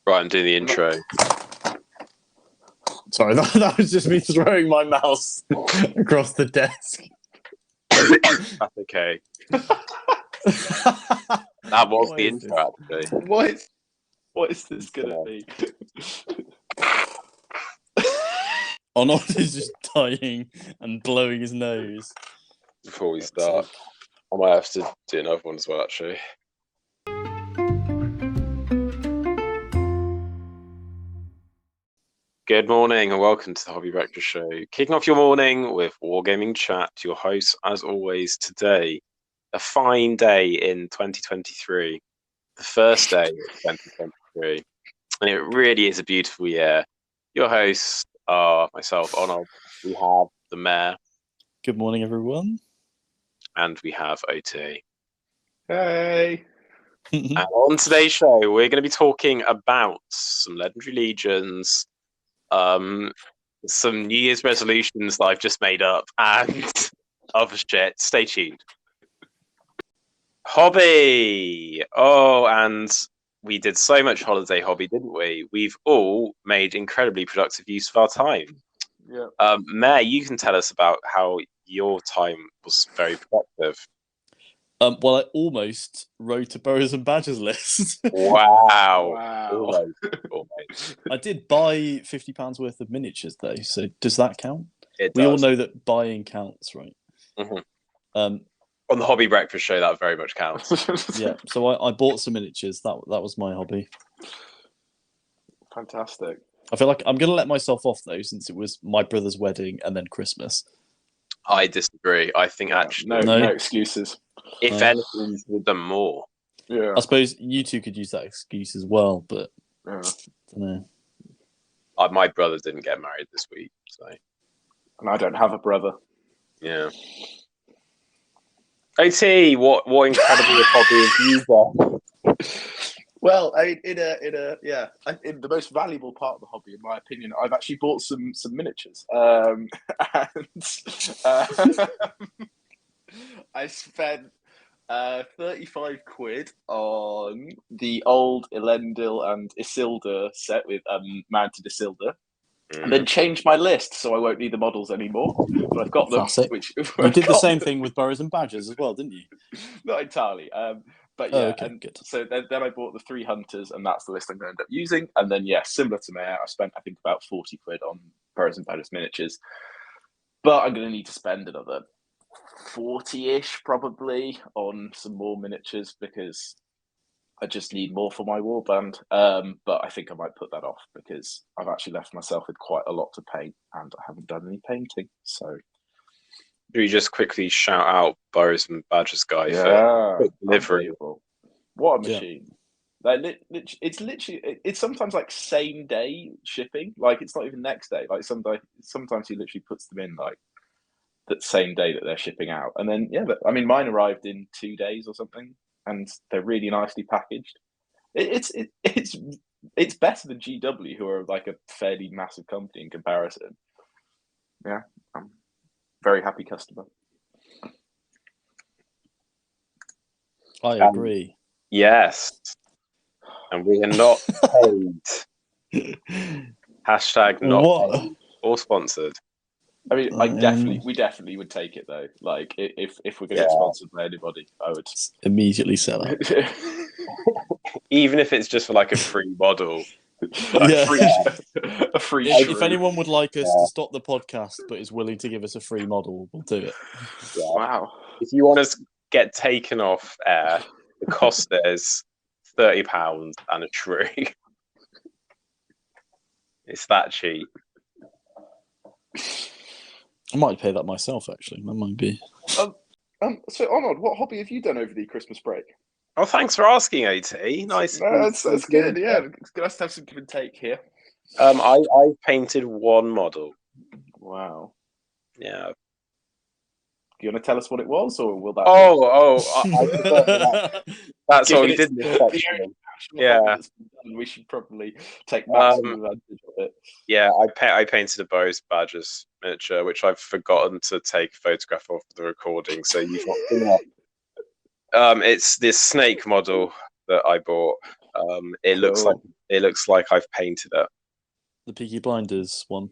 Right, I'm doing the intro. Sorry, that was just me throwing my mouse across the desk. That's okay. That was What the is intro, actually. What is this gonna be? Arnold is just dying and blowing his nose. Before we start, I might have to do another one as well, actually. Good morning and welcome to the Hobby Breakfast Show. Kicking off your morning with Wargaming Chat, your host, as always, today. A fine day in 2023. The first day of 2023. And it really is a beautiful year. Your hosts are myself, Arnold. We have the Mayor. Good morning, everyone. And we have OT. Hey. And on today's show, we're going to be talking about some Legendary Legions, some New Year's resolutions that I've just made up, and other shit. Stay tuned. Hobby! Oh, and we did so much holiday hobby, didn't we? We've all made incredibly productive use of our time. Yeah. Mayor, you can tell us about how your time was very productive. Well, I almost wrote a Boroughs and Badgers list. Wow. Almost. I did buy £50 worth of miniatures, though, so does that count? It We does. all know that buying counts, right? Mm-hmm. On the Hobby Breakfast Show, that very much counts. Yeah, so I bought some miniatures. That was my hobby. Fantastic. I feel like I'm going to let myself off, though, since it was my brother's wedding and then Christmas. I disagree. I think actually... No excuses. If anything, you could have done more. Yeah. I suppose you two could use that excuse as well, but Yeah. I don't know. My brother didn't get married this week, so... And I don't have a brother. Yeah. OT, what incredible hobby have you got? Well, in the most valuable part of the hobby, in my opinion, I've actually bought some miniatures. I spent 35 quid on the old Elendil and Isildur set with mounted Isildur. And then changed my list so I won't need the models anymore. But I've got them. Classic. You did the same thing with Boroughs and Badgers as well, didn't you? Not entirely. But yeah, okay, good. So then I bought the 3 hunters, and that's the list I'm going to end up using. And then, yeah, similar to Mayor, I spent, I think, about 40 quid on Boroughs and Badgers miniatures. But I'm going to need to spend another 40-ish, probably, on some more miniatures, because I just need more for my warband. But I think I might put that off, because I've actually left myself with quite a lot to paint, and I haven't done any painting, so... Should we just quickly shout out Boroughs and Badgers guy for quick delivery? What a machine! Like, it's sometimes like same day shipping. Like, it's not even next day. Like, sometimes he literally puts them in like that same day that they're shipping out. And then mine arrived in 2 days or something, and they're really nicely packaged. It's better than GW, who are like a fairly massive company in comparison. Yeah. Very happy customer. I agree. Yes. And we are not paid. Hashtag not paid or sponsored. I mean, we definitely would take it though. Like, if we're going to get sponsored by anybody, I would immediately sell out. Even if it's just for like a free model. A free if anyone would like us to stop the podcast but is willing to give us a free model, we'll do it. Yeah. Wow. If you want to get taken off air, the cost is £30 and a tree. It's that cheap. I might pay that myself, actually. That might be. So Arnold, what hobby have you done over the Christmas break? Oh, thanks for asking, OT. Nice. That's good. Yeah, it's nice to have some give and take here. I painted one model. Wow. Yeah. Do you want to tell us what it was, or will that? I forgot that's what we did. Yeah. We should probably take maximum advantage of it. Yeah, I painted a Boroughs Badgers miniature, which I've forgotten to take a photograph of for the recording. So you've not seen that. It's this snake model that I bought. It looks Cool. like I've painted it. The Peaky Blinders one.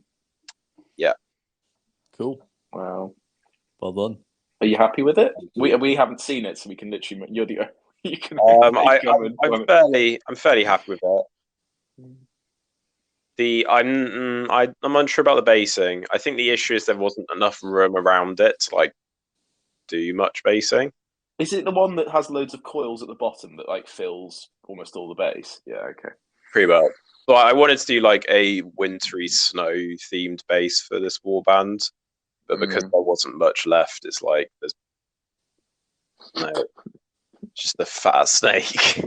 Yeah. Cool. Wow. Well done. Are you happy with it? We haven't seen it, so we can literally. You're the. You can. I'm fairly happy with it. I'm unsure about the basing. I think the issue is there wasn't enough room around it to like do much basing. Is it the one that has loads of coils at the bottom that like fills almost all the base? Yeah. Okay. Pretty much. So I wanted to do like a wintry snow themed base for this warband, but because there wasn't much left, it's like there's just a fat snake.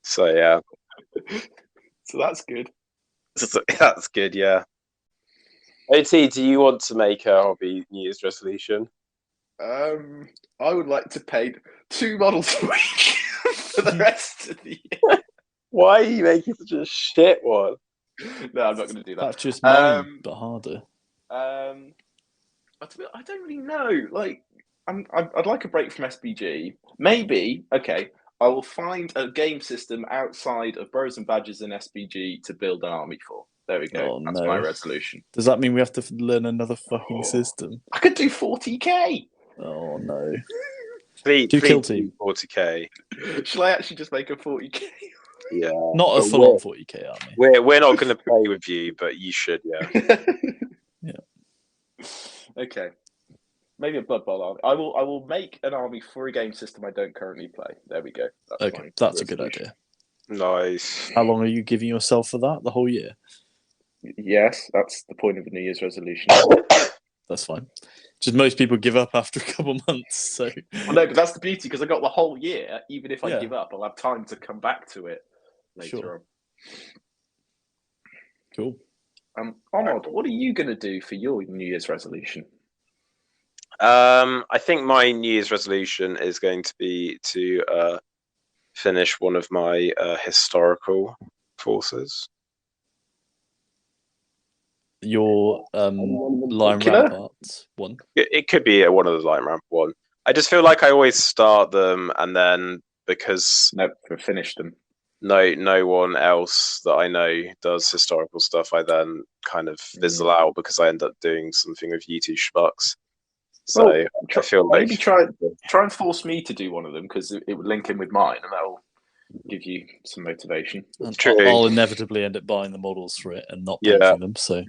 So yeah. So that's good. That's good, yeah. OT, do you want to make a hobby New Year's resolution? I would like to paint 2 models a week for the rest of the year. Why are you making such a shit one? No, I'm not going to do that. That's just mine, but harder. I don't really know. Like, I'd like a break from SBG. Maybe, okay, I will find a game system outside of Bros and Badgers and SBG to build an army for. There we go. Oh, That's no. my resolution. Does that mean we have to learn another fucking system? I could do 40k. Oh no. Please kill team. 40k. Shall I actually just make a 40k? Yeah. Not a full-on 40k army. We're not going to play with you, but you should, yeah. Yeah. Okay. Maybe a Blood Bowl army. I will make an army for a game system I don't currently play. There we go. Okay, that's a good idea. Nice. How long are you giving yourself for that? The whole year? Yes, that's the point of a New Year's resolution. That's fine. Just most people give up after a couple months. So well, no, but that's the beauty because I got the whole year. Even if I give up, I'll have time to come back to it later on. Cool. Arnold, what are you going to do for your New Year's resolution? I think my New Year's resolution is going to be to finish one of my historical courses. Your Lion Ramparts one? It could be one of the Lion Ramp one. I just feel like I always start them and then because we've finished them. No one else that I know does historical stuff, I then kind of fizzle out because I end up doing something with you two schmucks. So I feel like maybe try and force me to do one of them because it would link in with mine and that'll give you some motivation. I'll inevitably end up buying the models for it and not painting them. So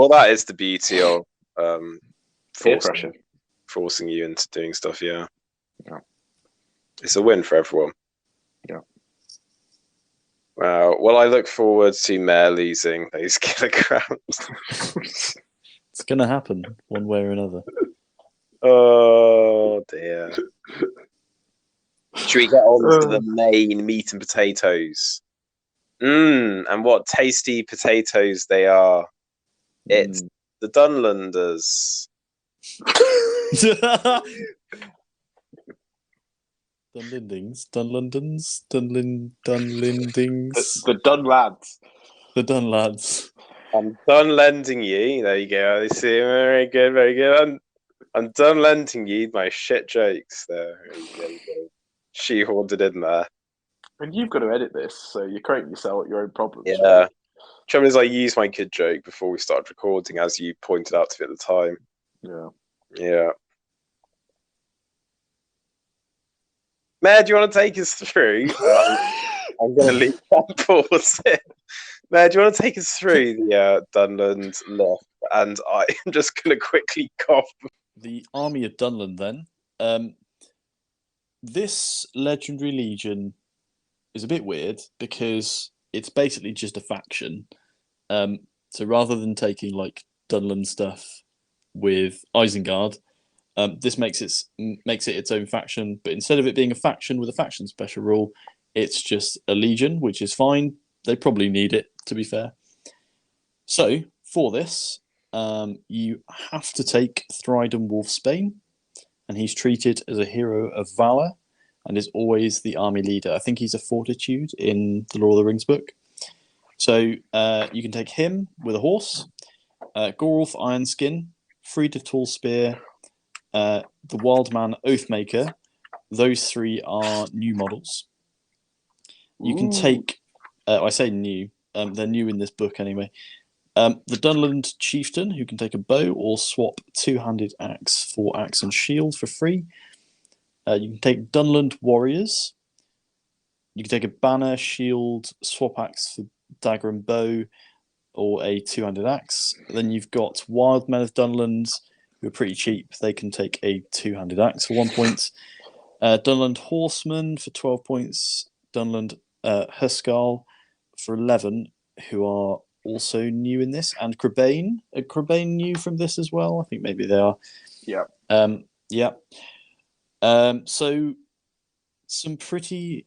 that is the beauty of forcing you into doing stuff. Yeah, it's a win for everyone. Yeah. Wow. Well, I look forward to Mare losing those kilograms. It's gonna happen one way or another. Oh dear. Should we get on to the main meat and potatoes? And what tasty potatoes they are. It's the Dunlanders. Dunlendings. The Dunlads. The Dunlads. I'm done lending you. There you go. See, very good, very good. I'm done lending you my shit jokes. There you go. Shoehorned it in there. And you've got to edit this, so you're creating yourself your own problems. Yeah. Trouble is, I used my good joke before we started recording, as you pointed out to me at the time. Yeah. Mare, do you want to take us through? I'm going to leave that pause in. Mare, do you want to take us through the Dunland list? And I'm just going to quickly cough. The Army of Dunland, then. This Legendary Legion is a bit weird because it's basically just a faction. So rather than taking like Dunland stuff with Isengard, this makes it its own faction. But instead of it being a faction with a faction special rule, it's just a legion, which is fine. They probably need it, to be fair. So for this, you have to take Thryden Wolfsbane, and he's treated as a hero of valor and is always the army leader. I think he's a fortitude in the Lord of the Rings book. So you can take him with a horse, Gorulf Ironskin, Fried of Tall Spear, the Wildman Oathmaker. Those 3 are new models. You can take, I say new, they're new in this book anyway. The Dunland Chieftain, who can take a bow or swap 2-handed axe for axe and shield for free. You can take Dunland Warriors. You can take a banner, shield, swap axe for dagger and bow, or a 2-handed axe. Then you've got Wild Men of Dunland, who are pretty cheap. They can take a 2-handed axe for 1 point. Dunland Horsemen for 12 points. Dunland Huskarl for 11, who are also new in this. And Crabane. Are Crabane new from this as well? I think maybe they are. Yeah. Yeah. So some pretty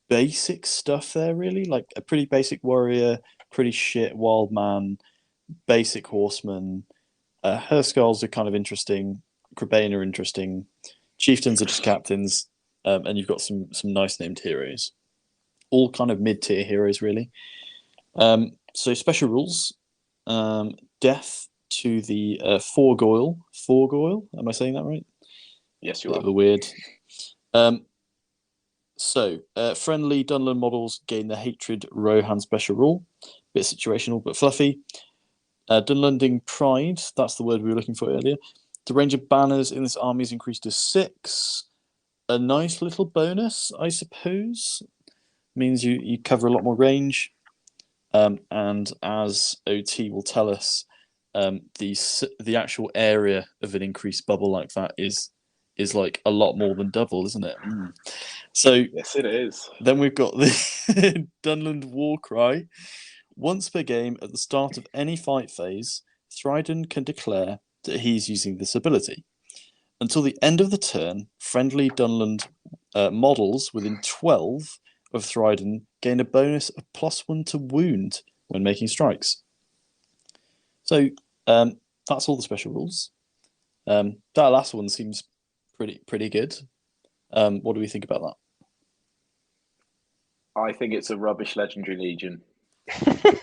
basic stuff there, really. Like a pretty basic warrior, pretty shit wild man, basic horseman. Herskarls are kind of interesting. Crabane are interesting. Chieftains are just captains. And you've got some nice named heroes. All kind of mid-tier heroes, really. So special rules. Death to the Forgoil. Forgoil? Am I saying that right? Yes, you are. Bit of a weird. So, friendly Dunland models gain the Hatred Rohan special rule. Bit situational, but fluffy. Dunlanding Pride, that's the word we were looking for earlier. The range of banners in this army is increased to 6. A nice little bonus, I suppose. Means you cover a lot more range. And as OT will tell us, the actual area of an increased bubble like that is like a lot more than double, isn't it? So yes, it is. Then we've got the Dunland Warcry. Once per game, at the start of any fight phase, Thryden can declare that he's using this ability. Until the end of the turn, friendly Dunland models within 12 of Thryden gain a bonus of +1 to wound when making strikes. So that's all the special rules. That last one seems pretty good. What do we think about that? I think it's a rubbish Legendary Legion.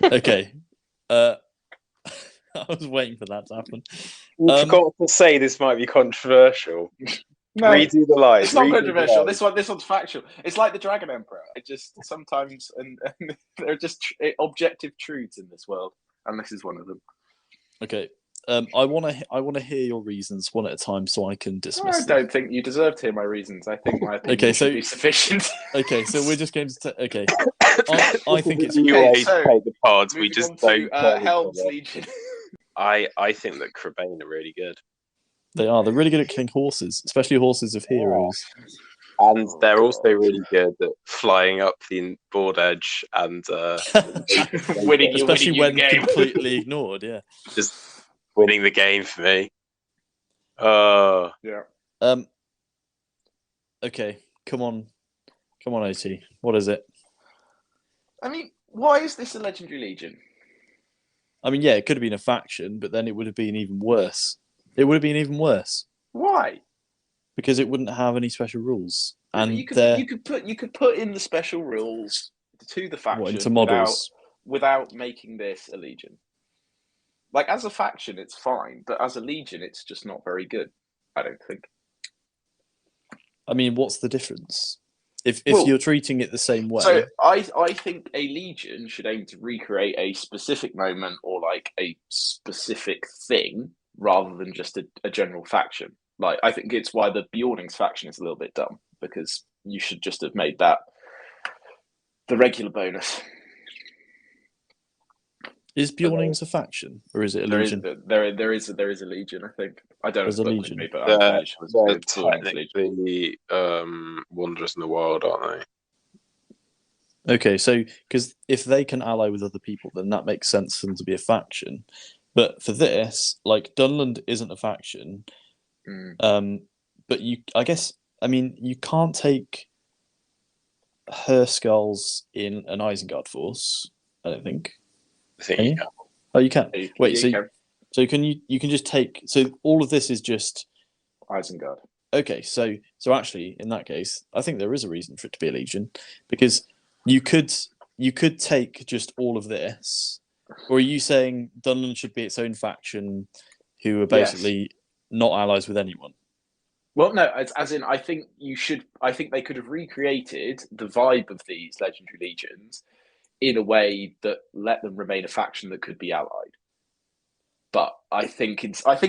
Okay. I was waiting for that to happen. You forgot to say this might be controversial. No, redo the line. It's not controversial. This one's factual. It's like the Dragon Emperor. It just sometimes and there are just objective truths in this world, and this is one of them. Okay. I want to hear your reasons one at a time so I can dismiss them. I don't think you deserve to hear my reasons. I think my opinion should be sufficient. Okay, so we're just going to okay. I think it's okay, so take the pods. We just don't. Helm's Legion. I think that Crabane are really good. They are. They're really good at killing horses, especially horses of heroes. And they're also really good at flying up the board edge and winning, especially when completely ignored. Yeah, just winning the game for me. Yeah. Okay, come on, OT. What is it? I mean, why is this a Legendary Legion? I mean, yeah, it could have been a faction, but then it would have been even worse. It would have been even worse. Why? Because it wouldn't have any special rules. And you could put in the special rules to the faction into models without making this a legion. Like as a faction, it's fine, but as a legion, it's just not very good. I don't think. I mean, what's the difference? If you're treating it the same way. So I think a legion should aim to recreate a specific moment or like a specific thing rather than just a general faction. Like I think it's why the Bjornings faction is a little bit dumb, because you should just have made that the regular bonus. Is Bjornings a faction or is it a legion? There is a legion. I think I don't know. There's a legion, me, but I'm they're technically Wanderers in the Wild, aren't they? Okay, so because if they can ally with other people, then that makes sense for them to be a faction. But for this, like Dunland isn't a faction. But I guess you can't take Herskarls in an Isengard force. I don't think. I think you can. Oh, you can. Wait, so can you can just take? So all of this is just Isengard. Okay, so actually, in that case, I think there is a reason for it to be a legion, because you could take just all of this, or are you saying Dunland should be its own faction, who are basically not allies with anyone? Well, no, as in, I think they could have recreated the vibe of these Legendary Legions in a way that let them remain a faction that could be allied. But I think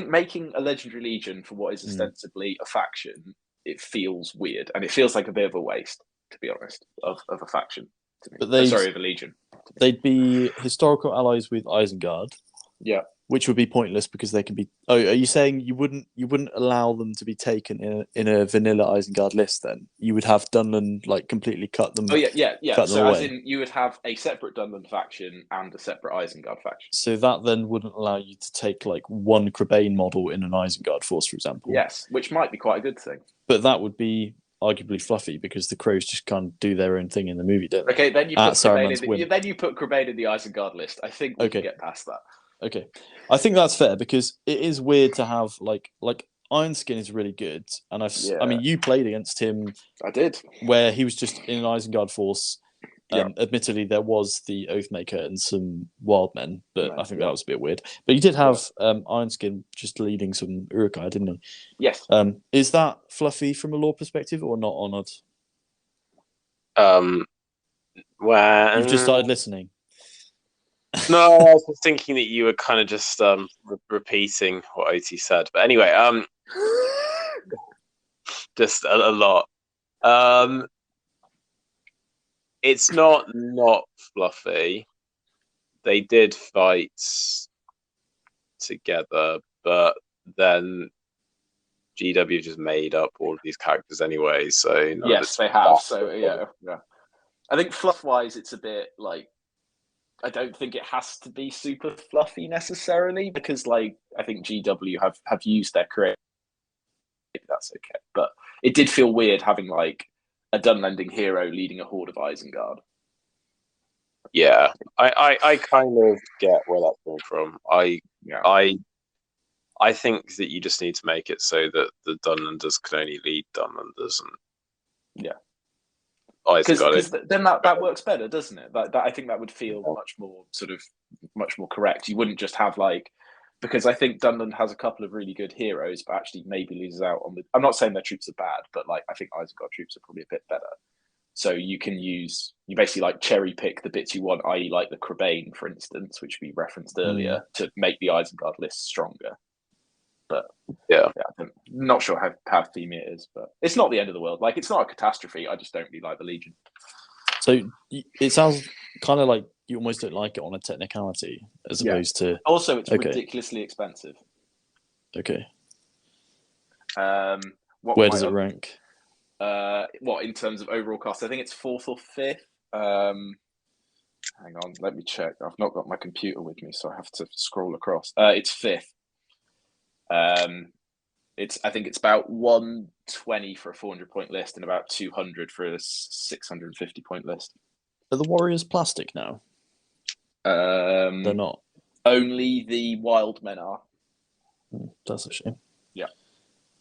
making a Legendary Legion for what is ostensibly a faction, it feels weird, and it feels like a bit of a waste, to be honest, of a faction to me. But Sorry, of a Legion. They'd be historical allies with Isengard. Yeah. Which would be pointless because they can be. Oh, are you saying you wouldn't allow them to be taken in a vanilla Isengard list? Then you would have Dunland like completely cut them. Oh yeah. So away. as in, you would have a separate Dunland faction and a separate Isengard faction. So that then wouldn't allow you to take like one Crebain model in an Isengard force, for example. Yes, which might be quite a good thing. But that would be arguably fluffy because the crows just can't do their own thing in the movie, don't they? Okay, then you put Crebain in the Isengard list. I think we can get past that. Okay, I think that's fair because it is weird to have like Ironskin is really good, and I mean, you played against him. I did, where he was just in an Isengard force. Admittedly, there was the Oathmaker and some wild men, but I think that was a bit weird. But you did have Ironskin just leading some Uruk-hai, didn't he? Yes. Is that fluffy from a lore perspective or not honoured? Well, you've just started listening. No, I was just thinking that you were kind of just repeating what OT said. But anyway, just a lot. It's not fluffy. They did fight together, but then GW just made up all of these characters anyway. So yes, they have. So yeah. I think fluff-wise, it's a bit like. I don't think it has to be super fluffy necessarily because, like, I think GW have used their creative. That's okay, but it did feel weird having like a Dunlanding hero leading a horde of Isengard. Yeah, I kind of get where that's coming from. I think that you just need to make it so that the Dunlanders can only lead Dunlanders, and because then that works better, doesn't it? That I think that would feel much more correct. You wouldn't just have like, because I think Dunland has a couple of really good heroes, but actually maybe loses out on the. I'm not saying their troops are bad, but like I think Isengard troops are probably a bit better. So you basically like cherry pick the bits you want, i.e. like the Crebain, for instance, which we referenced earlier, to make the Isengard list stronger. But I'm not sure how theme it is, but it's not the end of the world. Like, it's not a catastrophe. I just don't really like the Legion. So it sounds kind of like you almost don't like it on a technicality, as opposed to. Also, it's ridiculously expensive. Okay. Where does it rank? What in terms of overall cost? I think it's 4th or 5th. Hang on, let me check. I've not got my computer with me, so I have to scroll across. It's 5th. I think it's about 120 for a 400-point list and about 200 for a 650-point list. Are the Warriors plastic now? They're not. Only the wild men are. That's a shame. Yeah.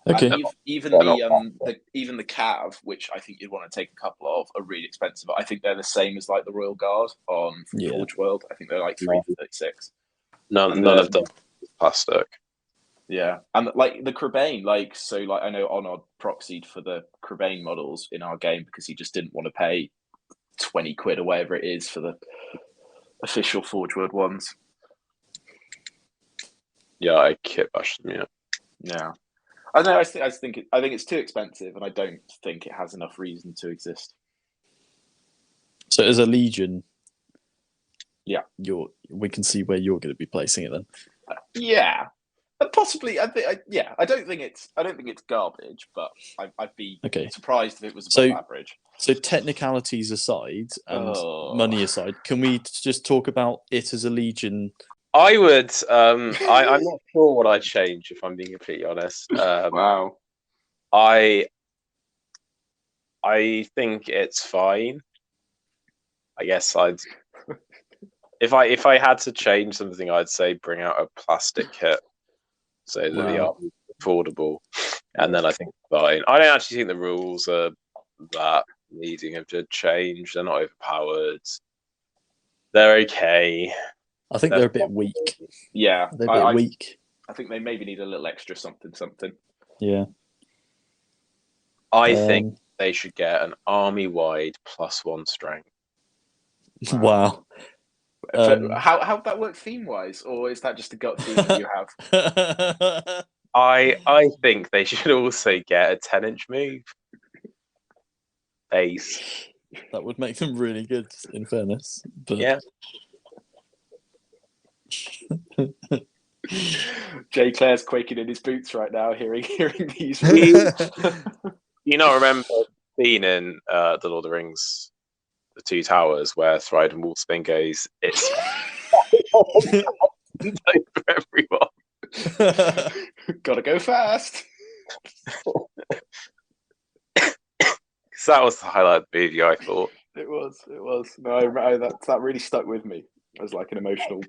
Okay. Even the Cav, which I think you'd want to take a couple of, are really expensive. I think they're the same as like the Royal Guard on Forge World. I think they're like 3 for 36. None of them plastic. Yeah, and like the Crebain, like I know Onod proxied for the Crebain models in our game because he just didn't want to pay 20 quid or whatever it is for the official Forge World ones. Yeah, I kit bashed them. Yeah. I know. I think it's too expensive, and I don't think it has enough reason to exist. So, as a Legion, we can see where you're going to be placing it then. Yeah. Possibly, I don't think it's garbage, but I'd be surprised if it was above average. So technicalities aside and money aside, can we just talk about it as a Legion? I would. I'm not sure what I'd change if I'm being completely honest. Wow. I think it's fine. I guess I'd. If I had to change something, I'd say bring out a plastic kit. So that the art is affordable, and then I think fine. I don't actually think the rules are that needing to change. They're not overpowered. They're okay. I think they're a bit weak. Yeah, they're a bit weak. I think they maybe need a little extra something. Yeah. I think they should get an army-wide +1 strength. Wow. How'd that work theme-wise, or is that just a gut feeling you have? I think they should also get a 10-inch move. Base. That would make them really good, in fairness. But Yeah. Jay Clare's quaking in his boots right now, hearing these. You not remember being in The Lord of the Rings, The Two Towers, where Thryden Wolfsbane goes, "It's for everyone." Gotta go fast. That was the highlight of the movie, I thought. It was. No, that really stuck with me as like an emotional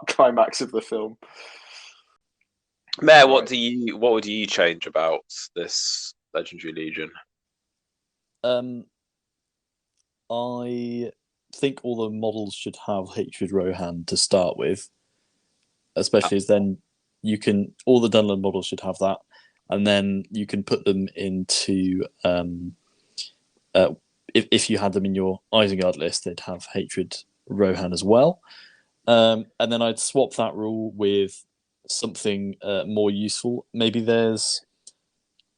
climax of the film. Mayor, what would you change about this Legendary Legion? I think all the models should have Hatred Rohan to start with, especially as then all the Dunland models should have that, and then you can put them into if you had them in your Isengard list, they'd have Hatred Rohan as well. And then I'd swap that rule with something more useful. Maybe there's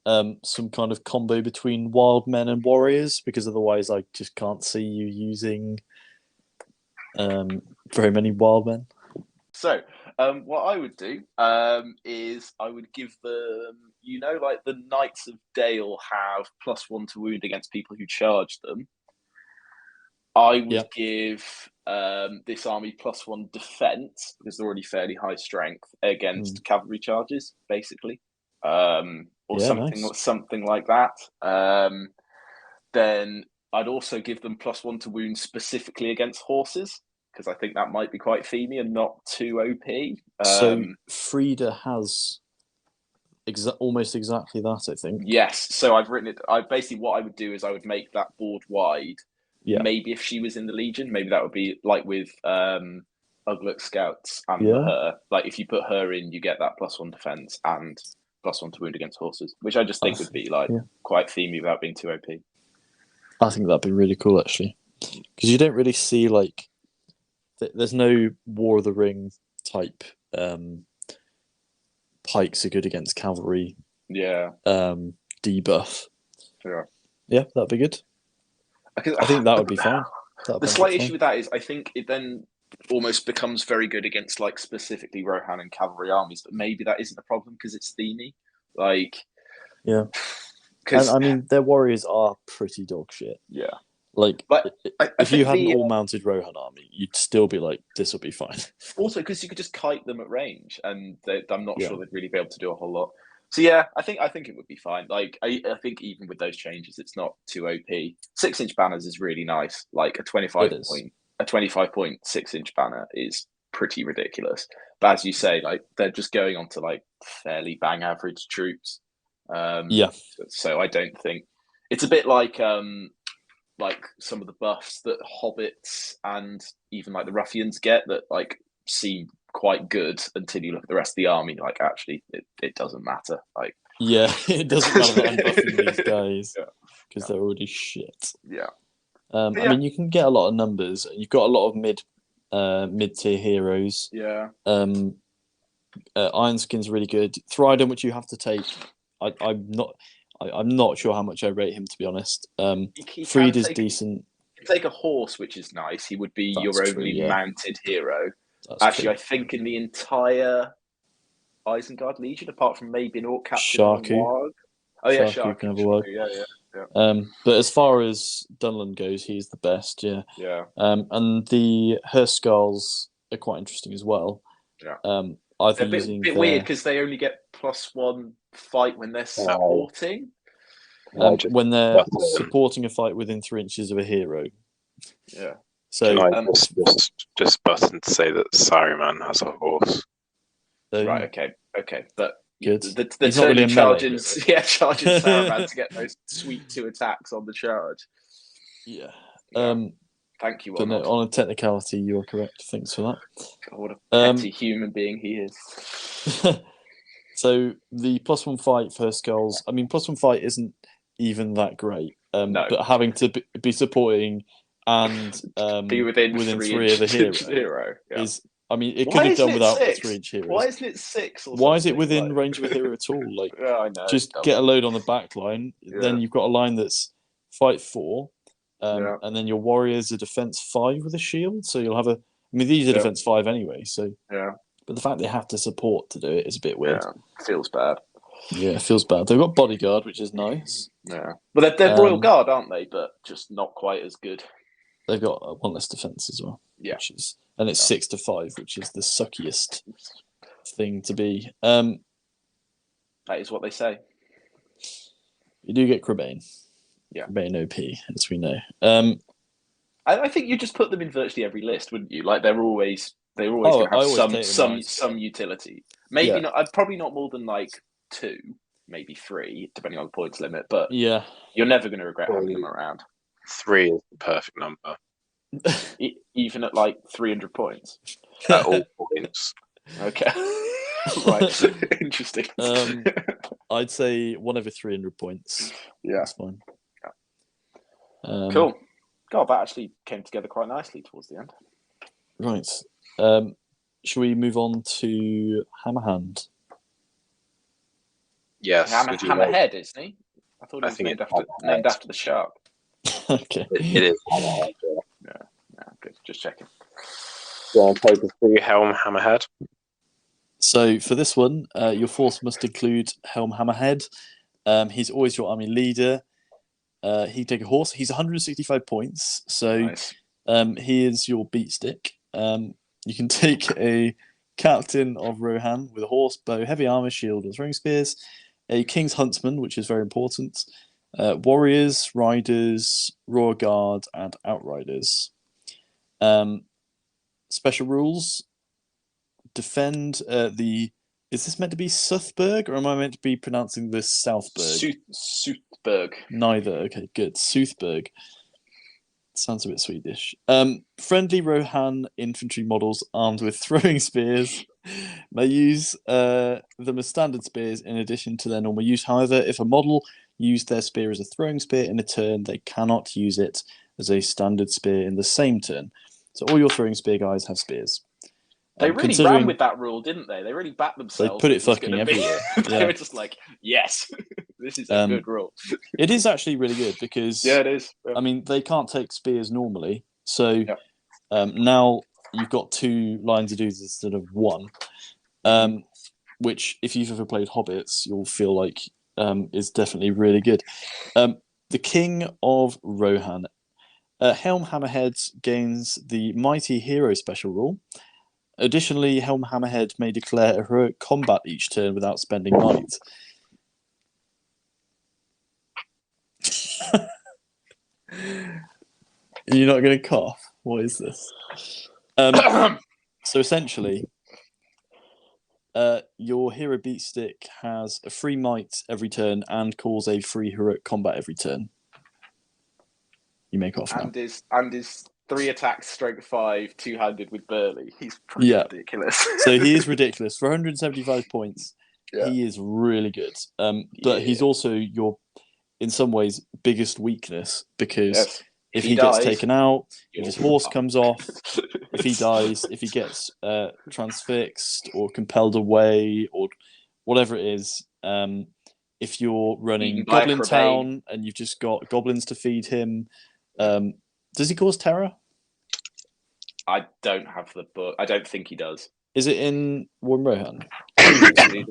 some kind of combo between wild men and warriors, because otherwise I just can't see you using very many wild men. So what I would do is I would give them, like the Knights of Dale have +1 to wound against people who charge them. I would give this army +1 defense, because they're already fairly high strength, against cavalry charges, basically, or something like that. Then I'd also give them +1 to wound specifically against horses, because I think that might be quite themey and not too OP. So Frida has almost exactly that, I think. Yes. So I've written it. Basically what I would do is I would make that board wide. Yeah. Maybe if she was in the Legion, maybe that would be like with Ugluk Scouts and her. Like if you put her in, you get that +1 defense and +1 to wound against horses, which I just think would be like quite themey without being too OP. I think that'd be really cool, actually, because you don't really see like there's no War of the Ring type pikes are good against cavalry. Yeah. Debuff. Yeah. Yeah, that'd be good. I think that would be fine. The slight issue with that is I think it then almost becomes very good against like specifically Rohan and cavalry armies, but maybe that isn't a problem because it's themey. Like, yeah. And I mean, their warriors are pretty dog shit. Yeah. Like, if you had an all-mounted Rohan army, you'd still be like, this will be fine. Also, because you could just kite them at range, and I'm not sure they'd really be able to do a whole lot. So yeah, I think it would be fine. Like, I think even with those changes, it's not too OP. 6-inch banners is really nice. Like a 25-point 6-inch banner is pretty ridiculous. But as you say, like they're just going on to like fairly bang average troops. So I don't think it's a bit like some of the buffs that hobbits and even like the ruffians get that like seem quite good until you look at the rest of the army. Like actually, it doesn't matter. Like it doesn't matter that I'm buffing these guys because they're already shit. Yeah. I mean, you can get a lot of numbers. You've got a lot of mid-tier heroes. Yeah. Ironskin's really good. Thryden, which you have to take. I'm not sure how much I rate him, to be honest. Frida's decent. You can take a horse, which is nice. He would be your only mounted hero. Actually, I think in the entire Isengard Legion, apart from maybe an Orc Captain and a Warg. Oh yeah, Sharku can have a Warg. Yeah. But as far as Dunland goes, he's the best. Yeah. Yeah. And the Hurskals are quite interesting as well. Yeah. Either They're a bit weird because they only get +1 fight when they're supporting. When they're supporting a fight within 3 inches of a hero. Yeah. So can I just button to say that Saruman has a horse. Right. Okay. But good. The turn really charging Saruman to get those sweet 2 attacks on the charge. Yeah. Thank you. But no, on a technicality, you are correct. Thanks for that. God, what a petty human being he is. So the +1 fight for Skulls. I mean, +1 fight isn't even that great. No. But having to be supporting and be within 3 of the hero hero. is. I mean, it Why could have isn't done it without the 6? 3-inch heroes. Why isn't it 6? Or Why is it something? within Like... range of a hero at all? Like, yeah, I know. just get a load on the back line. Yeah. Then you've got a line that's fight 4, Yeah. and then your warriors are defense 5 with a shield. So you'll have a. I mean, these are defense 5 anyway. So yeah. But the fact they have to support to do it is a bit weird. Yeah, feels bad. Yeah, it feels bad. They've got bodyguard, which is nice. Yeah, but they're Royal Guard, aren't they? But just not quite as good. They've got 1 less defense as well. Yeah, and it's 6 to 5, which is the suckiest thing to be. That is what they say. You do get Crabane. Yeah, Crabane OP, as we know. I think you just put them in virtually every list, wouldn't you? Like they're always going to have some utility. Maybe not. Probably not more than like 2, maybe 3, depending on the points limit. But yeah, you're never going to regret having them around. 3 is the perfect number. Even at like 300 points. At all points. Okay. Right. Interesting. I'd say 1 over 300 points. Yeah, that's fine. Yeah. Cool. God, that actually came together quite nicely towards the end. Right. Shall we move on to Hammerhand? Yes. Hammerhead, isn't he? I thought it was named after the shark. Okay. It is. Yeah, good. Just checking. Yeah, take us through Helm Hammerhead. So for this one, your force must include Helm Hammerhead. He's always your army leader. He take a horse. He's 165 points. So nice. He is your beat stick. You can take a captain of Rohan with a horse, bow, heavy armor, shield, and throwing spears. A king's huntsman, which is very important. Warriors, riders, royal guard, and outriders. Special rules. Defend the. Is this meant to be Southburg, or am I meant to be pronouncing this Southburg? Southburg. Neither. Okay, good. Southburg. Sounds a bit Swedish. Friendly Rohan infantry models armed with throwing spears may use them as standard spears in addition to their normal use. However, if a model used their spear as a throwing spear in a turn, they cannot use it as a standard spear in the same turn. So all your throwing spear guys have spears. They really ran with that rule, didn't they? They really backed themselves. They put it fucking everywhere. They were just like, yes, this is a good rule. It is actually really good because... Yeah, it is. Yeah. I mean, they can't take spears normally. So now you've got 2 lines of dudes instead of 1. Which, if you've ever played Hobbits, you'll feel like is definitely really good. The King of Rohan. Helm Hammerhead gains the Mighty Hero special rule. Additionally, Helm Hammerhead may declare a heroic combat each turn without spending might. You're not going to cough? What is this? So essentially, your hero beat stick has a free might every turn and calls a free heroic combat every turn. You may cough now. And is 3 attacks, strength 5, 2-handed with Burley. He's pretty ridiculous. So he is ridiculous. For 175 points, he is really good. But he's also your, in some ways, biggest weakness because if he gets taken out, if his horse comes off, if he dies, if he gets transfixed or compelled away or whatever it is, if you're running Goblin Town and you've just got goblins to feed him, does he cause terror? I don't have the book. I don't think he does. Is it in Warren Rohan? I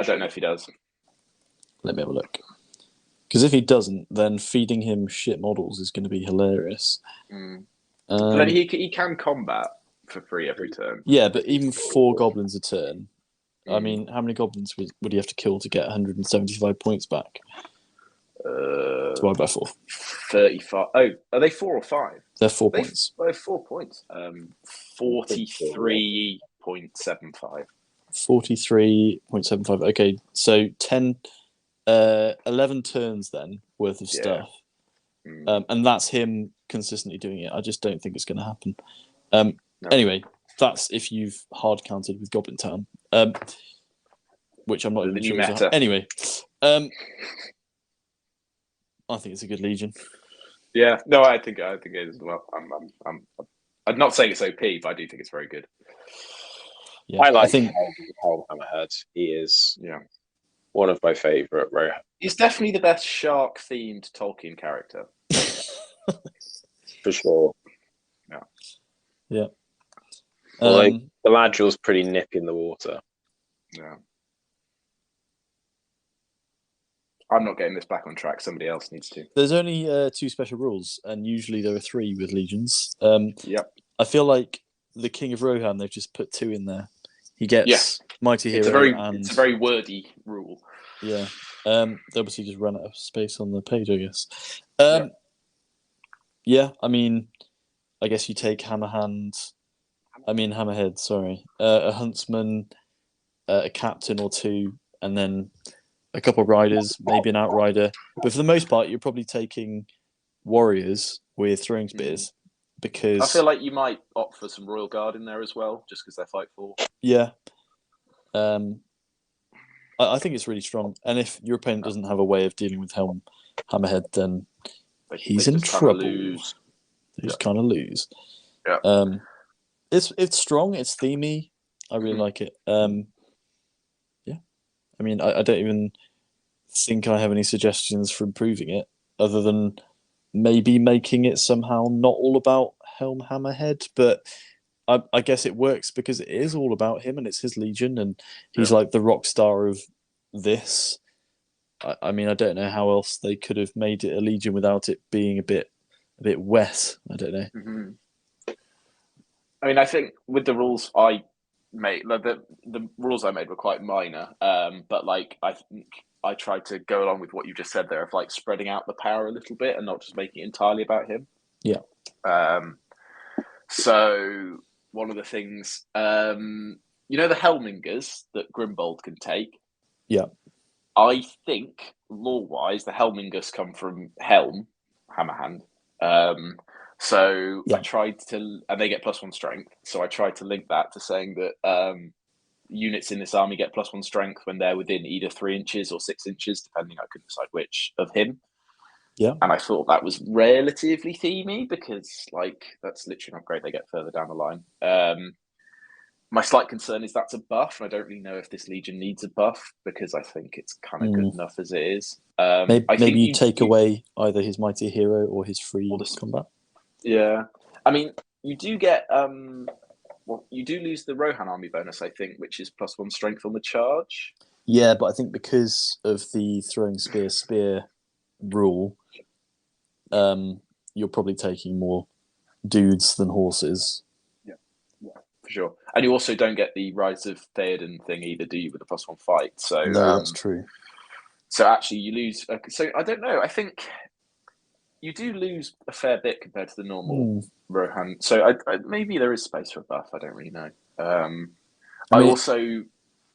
don't know if he does. Let me have a look. Because if he doesn't, then feeding him shit models is going to be hilarious. But he can combat for free every turn. Yeah, but even 4 goblins a turn. I mean, how many goblins would he have to kill to get 175 points back? Divided by 4. 35. Oh, are they 4 or 5? They're 4 points. They're 4 points. 43.75. 43.75. Okay, so 11 turns then worth of stuff. And that's him consistently doing it. I just don't think it's going to happen. No. Anyway, that's if you've hard counted with Goblin Town, which I'm not even sure. Anyway, I think it's a good Legion. Yeah, no, I think it is as well. I'm not saying it's OP, but I do think it's very good. Yeah, I think Helm Hammerhead. He is one of my favourite. He's definitely the best shark-themed Tolkien character. For sure. Yeah. Although Galadriel's pretty nip in the water. Yeah. I'm not getting this back on track. Somebody else needs to. There's only 2 special rules, and usually there are 3 with Legions. Yep. I feel like the King of Rohan, they've just put 2 in there. He gets Mighty Hero. It's a very wordy rule. Yeah. They obviously just run out of space on the page, I guess. Yeah, I mean, I guess you take Hammerhead, sorry. A Huntsman, a Captain or 2, and then a couple of Riders, maybe an Outrider. But for the most part, you're probably taking Warriors with throwing spears. Because I feel like you might opt for some Royal Guard in there as well, just because they're fight for. Yeah. I think it's really strong. And if your opponent doesn't have a way of dealing with Hammerhead, then he's in trouble. They just kind of lose. Yeah. It's strong. It's themey. I really like it. Yeah. I mean, I don't even think I have any suggestions for improving it, other than maybe making it somehow not all about Helm Hammerhead, but I guess it works because it is all about him and it's his Legion and he's like the rock star of this. I mean, I don't know how else they could have made it a Legion without it being a bit wet. I don't know. Mm-hmm. I mean, I think with the rules I made, like the rules I made were quite minor, but like I think I tried to go along with what you just said there of like spreading out the power a little bit and not just making it entirely about him. Yeah. So one of the things, you know, the Helmingers that Grimbold can take. Yeah. I think lore-wise, the Helmingers come from Helm, Hammerhand. So I tried to, and they get +1 strength. So I tried to link that to saying that units in this army get +1 strength when they're within either 3 inches or 6 inches, depending. I couldn't decide which of him. Yeah. And I thought that was relatively themey because, like, that's literally an upgrade they get further down the line. My slight concern is that's a buff. I don't really know if this Legion needs a buff because I think it's kind of good enough as it is. Maybe you take away either his Mighty Hero or his free combat. Yeah. I mean, you do get... you do lose the Rohan army bonus, I think, which is +1 strength on the charge. Yeah, but I think because of the throwing spear rule, you're probably taking more dudes than horses. Yeah, for sure. And you also don't get the Rise of Theoden thing either, do you, with the +1 fight? So no, that's true. So actually, you lose. So I don't know. I think you do lose a fair bit compared to the normal Rohan. So maybe there is space for a buff. I don't really know. I also.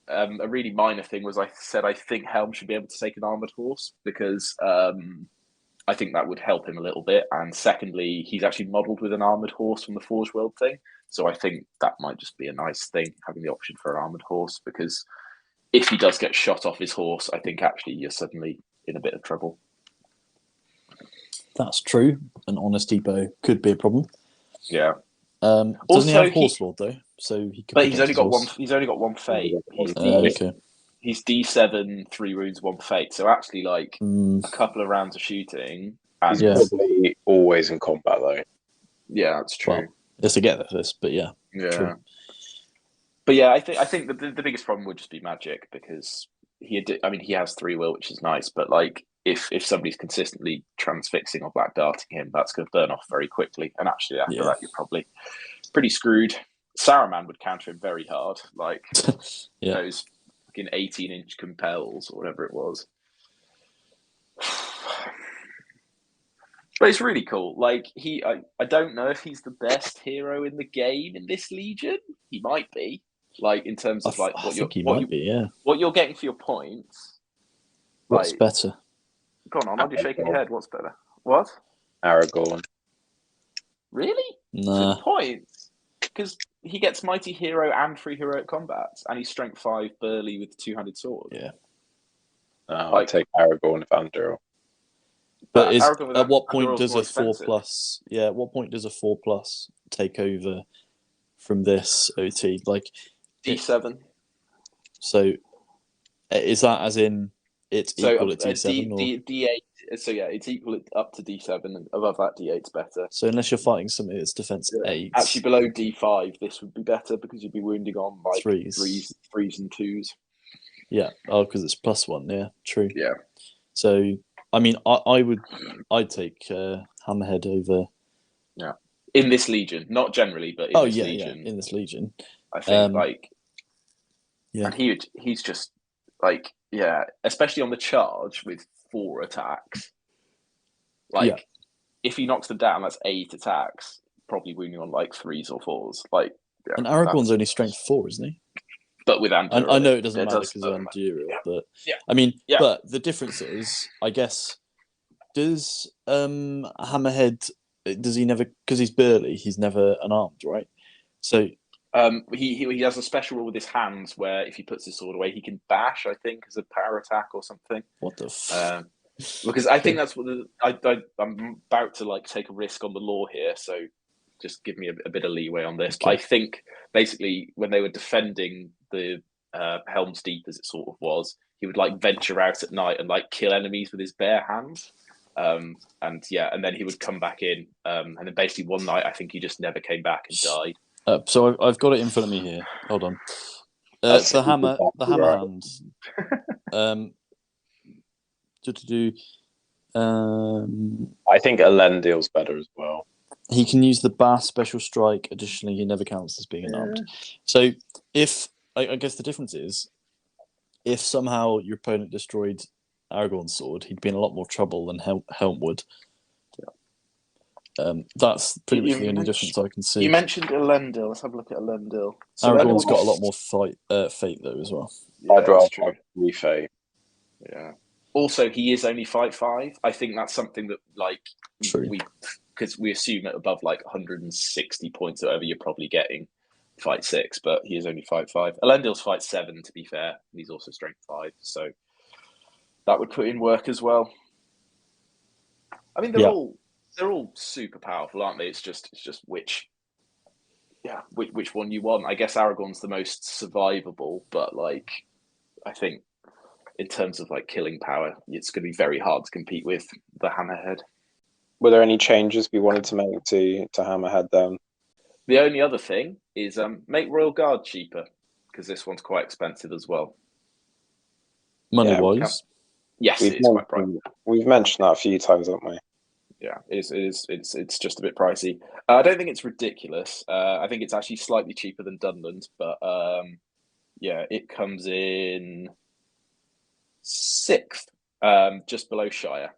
A really minor thing was I said I think Helm should be able to take an armoured horse because I think that would help him a little bit. And secondly, he's actually modelled with an armoured horse from the Forge World thing. So I think that might just be a nice thing, having the option for an armoured horse, because if he does get shot off his horse, I think actually you're suddenly in a bit of trouble. That's true. An Honesty Bow could be a problem. Yeah. Doesn't he have Horse Lord though? So he could. But he's only got one. He's only got 1 fate. He's D7, 3 wounds, 1 fate. So actually, like a couple of rounds of shooting. And he's probably always in combat though. Yeah, that's true. Well, it's to get this, but yeah. True. But yeah, I think the biggest problem would just be magic because he has 3 will, which is nice, but like if somebody's consistently transfixing or black darting him, that's going to burn off very quickly. And actually, after that, you're probably pretty screwed. Saruman would counter him very hard, like those fucking 18-inch compels or whatever it was. But it's really cool. Like I don't know if he's the best hero in the game in this Legion. He might be, like in terms of like what you're getting for your points. What's better? Go on, I'm just shaking your head. What's better? What? Aragorn. Really? Nah. For points? Because he gets Mighty Hero and 3 heroic combats, and he's Strength 5 burly with 200 sword. Yeah. I'd take Aragorn if Andor. But Aragorn with at what point Andorra's does more a 4 expensive. plus? Yeah, at what point does a 4 plus take over from this OT? Like D7. So is that as in it's equal at D7? D8. So yeah, it's equal up to D7, and above that D8's better. So unless you're fighting something that's defense 8, actually below D5, this would be better because you'd be wounding on like threes and twos. Yeah. Oh, because it's +1. Yeah. True. Yeah. So I mean, I'd take Hammerhead over. Yeah. In this Legion, not generally, but in this Legion. In this Legion, I think yeah, and he's just like especially on the charge with 4 attacks. Like if he knocks them down, that's 8 attacks, probably wounding on like 3s or 4s. Like and Aragorn's only strength 4, isn't he? But with Andorra, I know it doesn't matter because of Andorra, but I mean, but the difference is, I guess, does Hammerhead, does he never, because he's burly, he's never unarmed, right? So he has a special rule with his hands where if he puts his sword away, he can bash, I think, as a power attack or something. What the because I think that's what I'm about to like take a risk on the law here, so just give me a bit of leeway on this. Okay. I think basically when they were defending the Helm's Deep, as it sort of was, he would like venture out at night and like kill enemies with his bare hands. And then he would come back in. And then basically one night, I think he just never came back and died. So I've got it in front of me here. Hold on. The hammer hands. I think Elendil's better as well. He can use the Bass special strike. Additionally, he never counts as being unarmed. So if I guess the difference is, if somehow your opponent destroyed Aragorn's sword, he'd be in a lot more trouble than Helm would. That's pretty much the only difference I can see. You mentioned Elendil. Let's have a look at Elendil. So Aragorn's got a lot more fate though as well. Yeah, I'd rather have fate. Yeah. Also, he is only 5'5". I think that's something that like because we assume that above like 160 points or whatever, you're probably getting fight 6, but he is only 5'5". Elendil's fight 7, to be fair. And he's also strength 5, so that would put in work as well. I mean, they're all super powerful, aren't they? It's just which one you want. I guess Aragorn's the most survivable, but like I think in terms of like killing power, it's going to be very hard to compete with the Hammerhead. Were there any changes we wanted to make to Hammerhead then? The only other thing is make Royal Guard cheaper, because this one's quite expensive as well. Money-wise? Yes, it's quite pricey. We've mentioned that a few times, haven't we? Yeah, it's just a bit pricey. I don't think it's ridiculous. I think it's actually slightly cheaper than Dunland, but it comes in 6th, just below Shire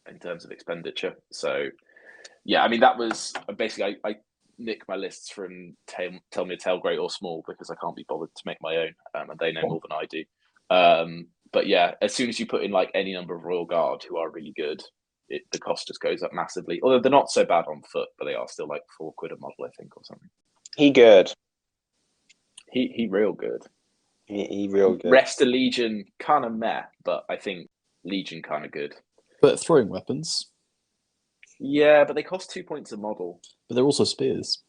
in terms of expenditure. So, yeah, I mean, that was basically I nick my lists from Tell Me a Tale, Great or Small, because I can't be bothered to make my own, and they know more than I do. But yeah, as soon as you put in like any number of Royal Guard who are really good, the cost just goes up massively. Although they're not so bad on foot, but they are still like £4 a model, I think, or something. He good. He real good. He real good. Rest of Legion kind of meh, but I think Legion kind of good. But throwing weapons. Yeah, but they cost 2 points a model. But they're also spears.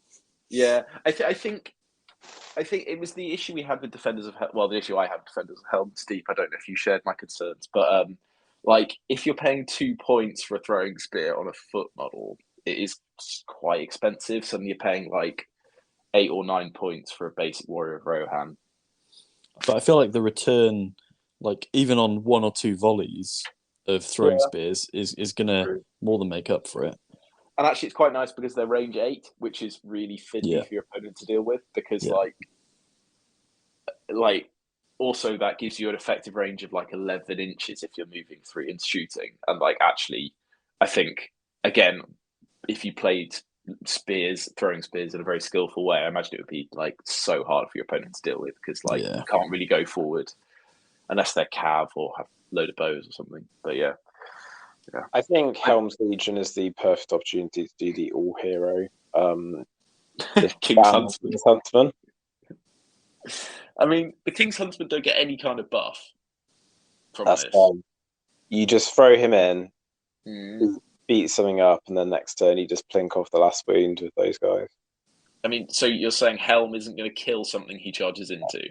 Yeah, I think it was the issue we had with Defenders of the issue I had with Defenders of Helm's Deep. I don't know if you shared my concerns, but like if you're paying 2 points for a throwing spear on a foot model, it is quite expensive. Suddenly you're paying like 8 or 9 points for a basic Warrior of Rohan. But I feel like the return, like even on 1 or 2 volleys of throwing spears, is gonna more than make up for it. And actually, it's quite nice because they're range 8, which is really fiddly for your opponent to deal with. Because like also that gives you an effective range of like 11 inches if you're moving 3 and shooting. And like actually, I think again, if you played throwing spears in a very skillful way, I imagine it would be like so hard for your opponent to deal with because like you can't really go forward unless they're cav or have a load of bows or something. But yeah. I think Helm's Legion is the perfect opportunity to do the all hero King's Huntsman. I mean, the King's Huntsman don't get any kind of buff from That's this. fine. You just throw him in, beat something up, and then next turn you just plink off the last wound with those guys. I mean, so you're saying Helm isn't going to kill something he charges into?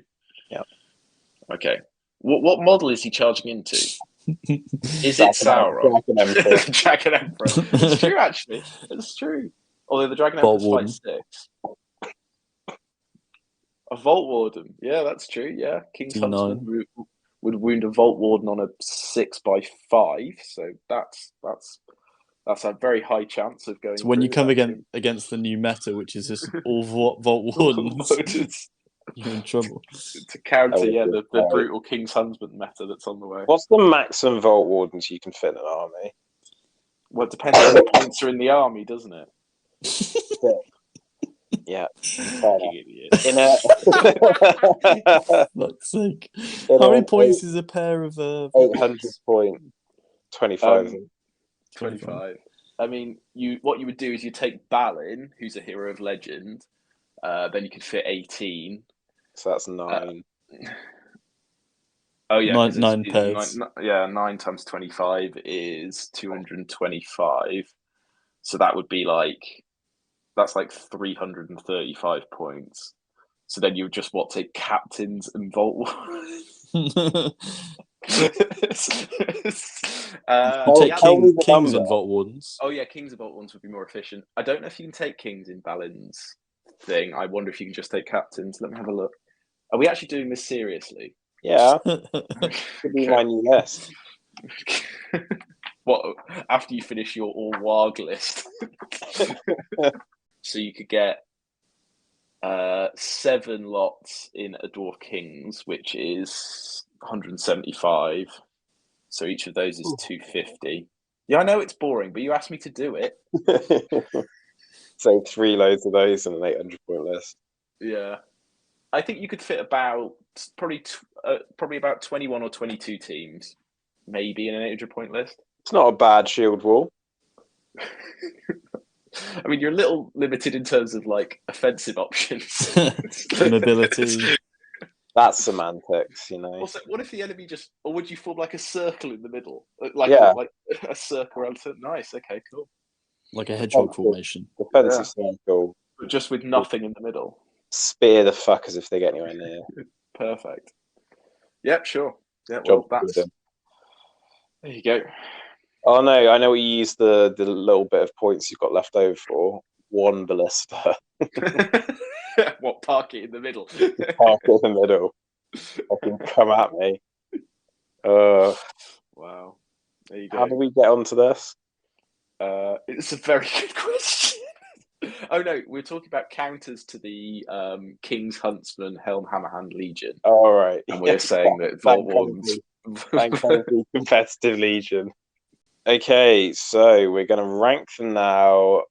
Yeah. Okay. What model is he charging into? Is it Sauron? Dragon Emperor. It's true, actually. It's true. Although the Dragon Emperor's fight 6. A Vault Warden. Yeah, that's true. Yeah. King's Huntsman would wound a Vault Warden on a 6/5. So that's a very high chance of going. So when you come against the new meta, which is just all Vault Wardens, you're in trouble. To counter, the brutal King's Huntsman meta that's on the way. What's the maximum Vault Wardens you can fit in an army? Well, it depends on the points are in the army, doesn't it? Yeah. In a fuck's sake. How many points is a pair of 800 point 25? 25. I mean, what you would do is you take Balin, who's a hero of legend, then you could fit 18. So that's 9. Oh yeah, 9 pairs. 9 times 25 is 225. So that would be that's like 335 points. So then you would just take captains and Vault. take kings and Vault Wardens. Oh yeah, kings and Vault Wardens would be more efficient. I don't know if you can take kings in Balin's thing. I wonder if you can just take captains. Let me have a look. Are we actually doing this seriously? Yeah. Could be my new list. What, after you finish your all warg list? So you could get 7 lots in a Dwarf Kings, which is 175. So each of those is 250. Yeah, I know it's boring, but you asked me to do it. So 3 loads of those in an 800 point list. Yeah, I think you could fit about probably about 21 or 22 teams, maybe in an 800 point list. It's not a bad shield wall. I mean, you're a little limited in terms of offensive options. Mobility. That's semantics, Also, what if the enemy or would you form a circle in the middle? A circle around it? Nice, okay, cool. Like a hedgehog formation. Defensive circle. But just with nothing in the middle. Spear the fuckers if they get anywhere near. Perfect. Yep, sure. Yeah, well, there you go. Oh no, I know what you use the little bit of points you've got left over for. 1 ballista. What, park it in the middle? Park it in the middle. Fucking come at me. Wow. There you go. How do we get onto this? It's a very good question. Oh no, we're talking about counters to the King's Huntsman Helm Hammerhead Legion. All right. And we're saying that Vault Wardens. Competitive Legion. Okay, so we're going to rank them now.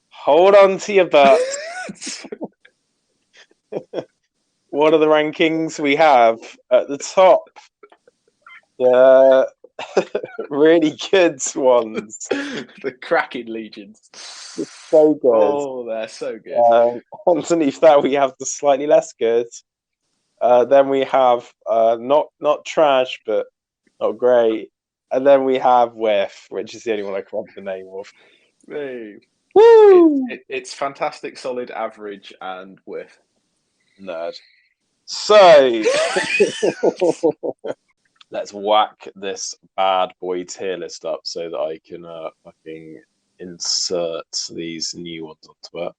Hold on to your butts. What are the rankings we have at the top? The really good ones. The cracking legions. They're so good. Oh, they're so good. Underneath that, we have the slightly less good. Then we have not trash, but not great. And then we have Whiff, which is the only one I can remember the name of. Hey. Woo! It's fantastic, solid, average, and Whiff. Nerd. So let's whack this bad boy tier list up so that I can fucking insert these new ones onto it.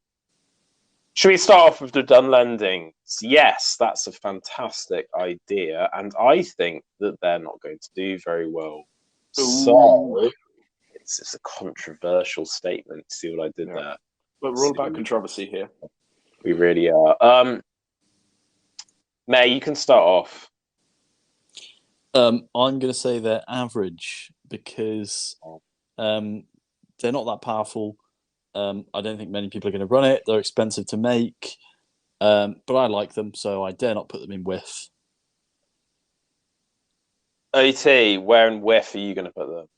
Should we start off with the Dunlandings? Yes, that's a fantastic idea, and I think that they're not going to do very well. Ooh. So it's a controversial statement. See what I did there? But we're all about controversy here. We really are. May, you can start off. I'm going to say they're average because they're not that powerful. I don't think many people are going to run it. They're expensive to make, but I like them, so I dare not put them in Whiff. OT, where in Whiff are you going to put them?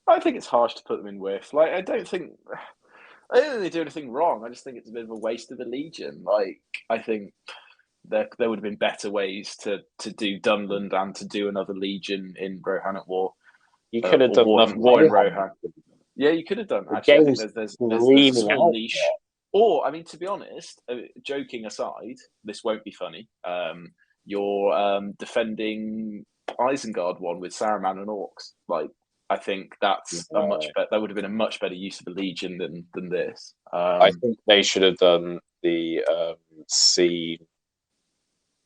I think it's harsh to put them in Whiff. I don't think they do anything wrong. I just think it's a bit of a waste of the Legion. I think there would have been better ways to do Dunland and to do another Legion in Rohan at War. You could have done one Rohan. Yeah, you could have done. Actually, I think there's a skill niche. Or, I mean, to be honest, joking aside, this won't be funny. You're defending Isengard one with Saruman and Orcs. Like, I think that's a much better. That would have been a much better use of a Legion than this. I think they should have done the scene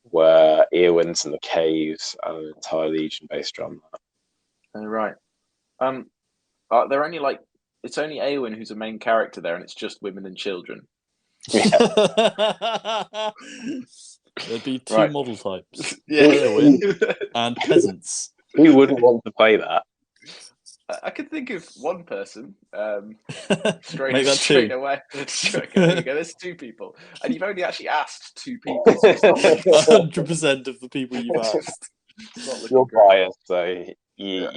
where Eowyn's in the caves and an entire Legion based around that. Oh, right. They're only like it's only Eowyn who's a main character there, and it's just women and children. Yeah. There'd be two model types, Eowyn and peasants. Who wouldn't want to play that? I could think of one person straight away. There you go. There's two people, and you've only actually asked two people. 100% of the people you've asked. You're biased, so you're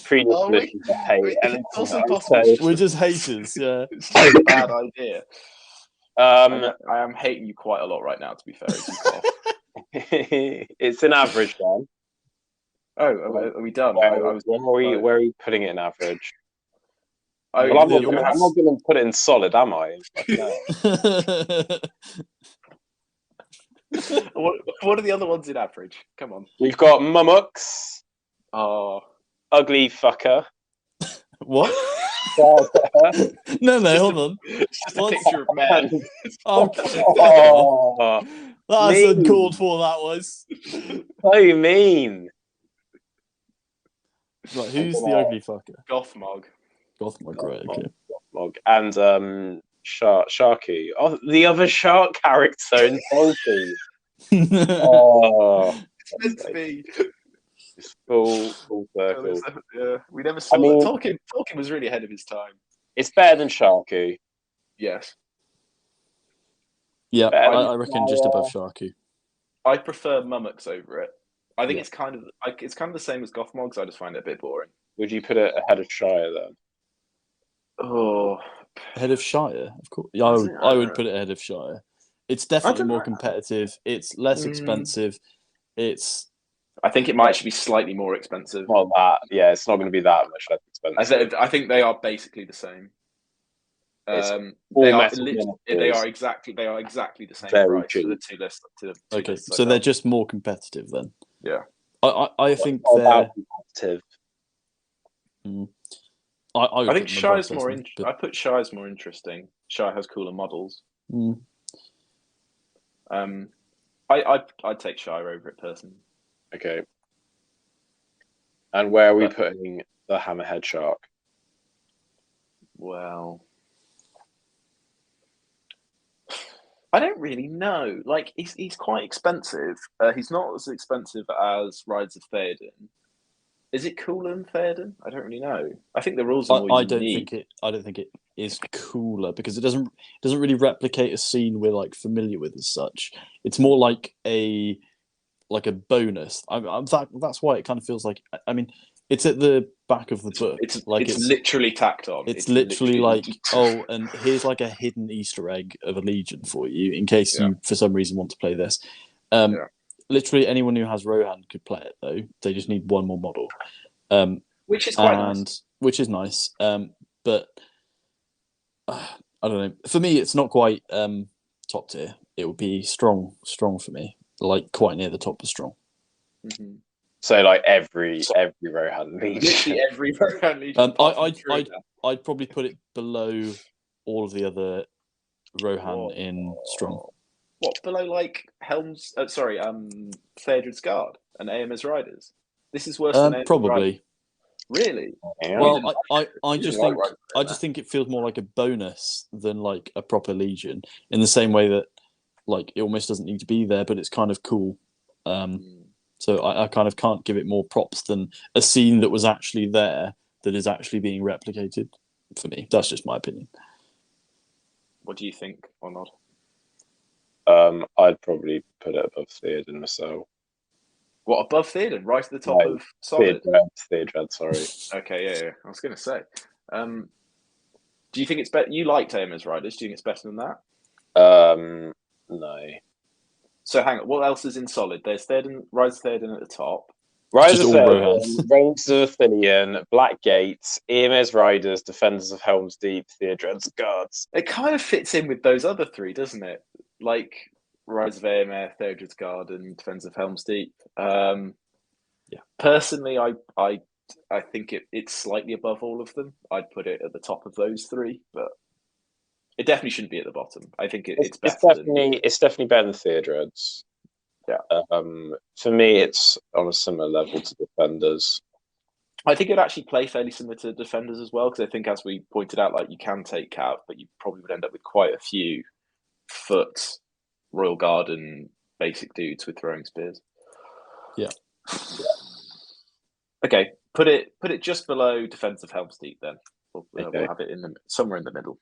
predisposition to hate. And it's also possible we're just haters. Yeah, it's just a bad idea. I am hating you quite a lot right now. To be fair, it's an average one. Oh, are we done? Where are we putting it in average? I'm not going to put it in solid, am I? What are the other ones in average? Come on. We've got Mumux. Oh, ugly fucker. What? No, hold on. It's just a picture of men. That's uncalled for. That was. So mean. Right, who's the ugly fucker? Gothmog, right, okay. Gothmog. And Sharky. Oh, the other shark character in Salty. It's meant to be. It's full circle. Yeah, we never saw that. Tolkien was really ahead of his time. It's better than Sharky. Yes. Yeah, I reckon just above Sharky. I prefer Mumux over it. I think it's kind of the same as Gothmog, so I just find it a bit boring. Would you put it ahead of Shire then? Oh, ahead of Shire, of course. Yeah, I would put it ahead of Shire. It's definitely more competitive. It's less expensive. I think it might actually be slightly more expensive. Well, it's not going to be that much less expensive. I think they are basically the same. They are exactly the same price for the two lists. Okay, so they're just more competitive then. Yeah, I think they're competitive. I think Shire's more. I put Shire's more interesting. Shire has cooler models. I'd take Shire over it personally. Okay. And where are we putting the Hammerhead Shark? Well, I don't really know. Like, he's quite expensive. He's not as expensive as Rides of Theoden. Is it cooler than Theoden? I don't really know. I think the rules are more unique. I don't think it is cooler because it doesn't really replicate a scene we're like familiar with as such. It's more like a bonus. That's why it kind of feels like. I mean, it's at the back of the book. It's literally tacked on. It's literally like, and here's like a hidden Easter egg of a Legion for you in case you for some reason want to play this. Literally anyone who has Rohan could play it though. They just need one more model, which is quite nice. Which is nice. But I don't know. For me, it's not quite top tier. It would be strong for me. Like quite near the top of strong. Mm-hmm. So like every Rohan Legion. Literally every Rohan Legion. I'd probably put it below all of the other Rohan in strong. What, below like Theodred's Guard and AMS Riders? This is worse than probably. Really? Yeah. Well, I just think it feels more like a bonus than like a proper Legion in the same way that like it almost doesn't need to be there, but it's kind of cool. So I kind of can't give it more props than a scene that was actually there that is actually being replicated. For me, that's just my opinion. What do you think, or not? I'd probably put it above Theoden myself. What, above Theoden? Right at the top of Solid? Theodred, sorry. Okay, yeah. I was going to say. Do you think it's better? You liked AMS Riders. Do you think it's better than that? No. So hang on. What else is in Solid? There's Rise of Theoden at the top. Rise Just of all Faerghon, Rohans. Rangers of Athenian, Black Gates, EMS Riders, Defenders of Helm's Deep, Theodred's Guards. It kind of fits in with those other three, doesn't it? Like Rise of Aemir, Theodred's Guard, and Defenders of Helm's Deep. Yeah. Personally, I think it's slightly above all of them. I'd put it at the top of those three, but it definitely shouldn't be at the bottom. I think it's better. It's definitely better than Theodred's. Yeah. For me, it's on a similar level to Defenders. I think it'd actually play fairly similar to Defenders as well, because I think, as we pointed out, like you can take Cav, but you probably would end up with quite a few foot, Royal Guard, and basic dudes with throwing spears. Yeah. Okay, put it just below Defense of Helm's Deep then. We'll have it somewhere in the middle.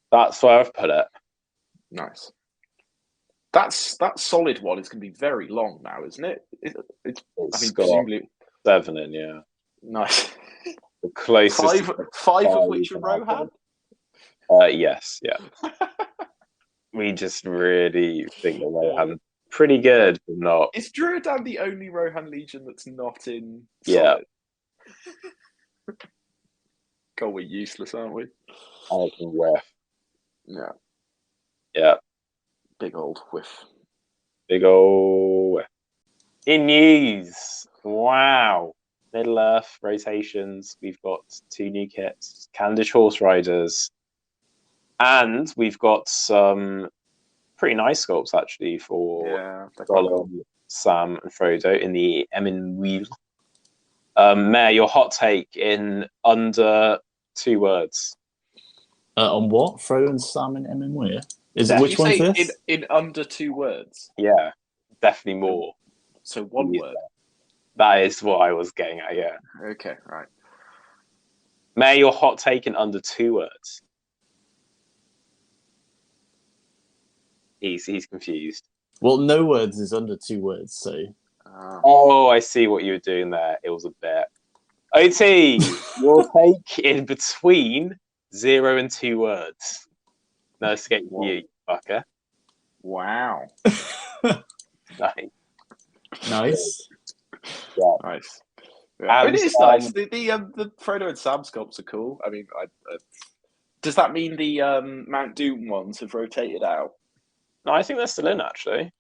That's where I've put it. Nice. That solid one is going to be very long now, isn't it? It's presumably 7 in, yeah. Nice. The closest. Five of which are Rohan? Yes, yeah. We just really think the Rohan pretty good, but not. Is Druidan the only Rohan Legion that's not in solid? Yeah. God, we're useless, aren't we? I can whiff. Yeah. Yeah. Big old whiff. Big old whiff. In news, wow. Middle Earth rotations. We've got 2 new kits, Candish Horse Riders, and we've got some pretty nice sculpts actually for Gollum, Sam, and Frodo in the Emin Wheel. Mayor, your hot take in under 2 words. On what? Frodo and Sam in Emin Wheel? Which one's this? In under 2 words? Yeah, definitely more. So 1 word. That is what I was getting at, yeah. Okay, right. Mayor, your hot take in under 2 words. He's confused. Well, no words is under 2 words, so. Oh, I see what you were doing there. It was a bit. OT, your take in between 0 and 2 words. No escape for you, fucker. Wow. Nice. Nice. Yeah. Nice. Yeah. It is nice. The Frodo and Sam sculpts are cool. I mean, does that mean the Mount Doom ones have rotated out? No, I think they're still in, actually.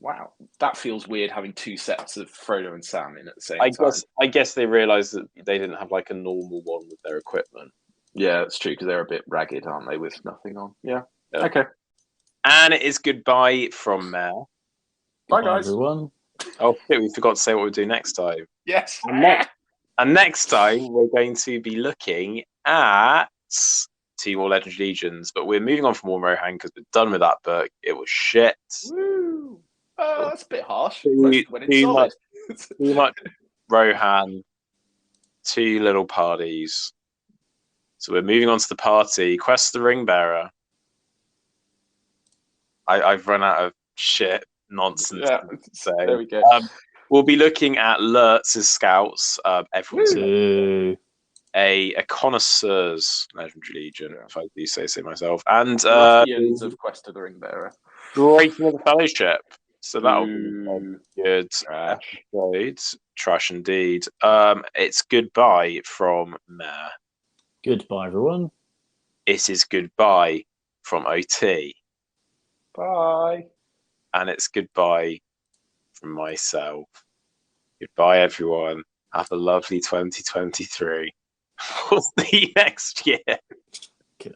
Wow. That feels weird, having 2 sets of Frodo and Sam in at the same time. I guess they realised that they didn't have like a normal one with their equipment. Yeah, that's true, because they're a bit ragged, aren't they, with nothing on? Yeah. Okay. And it is goodbye from Mel. Bye, guys. Everyone. Oh, shit, we forgot to say what we'll do next time. Yes. And next time, we're going to be looking at 2 more Legendary Legions, but we're moving on from War Rohan because we're done with that book. It was shit. Woo! That's a bit harsh. Too much Rohan, 2 little parties. So we're moving on to the party. Quest of the Ring Bearer. I've run out of shit nonsense. Yeah, so there we go. We'll be looking at Lurtz as scouts. Everyone's a connoisseur's Legendary Legion, if I do say so myself. And Ruffians of Quest of the Ring Bearer. Breaking of the Fellowship. So that'll be good. Trash indeed. It's goodbye from Mare. Goodbye, everyone. It is goodbye from OT. Bye. And it's goodbye from myself. Goodbye, everyone. Have a lovely 2023. We'll see you next year. Okay.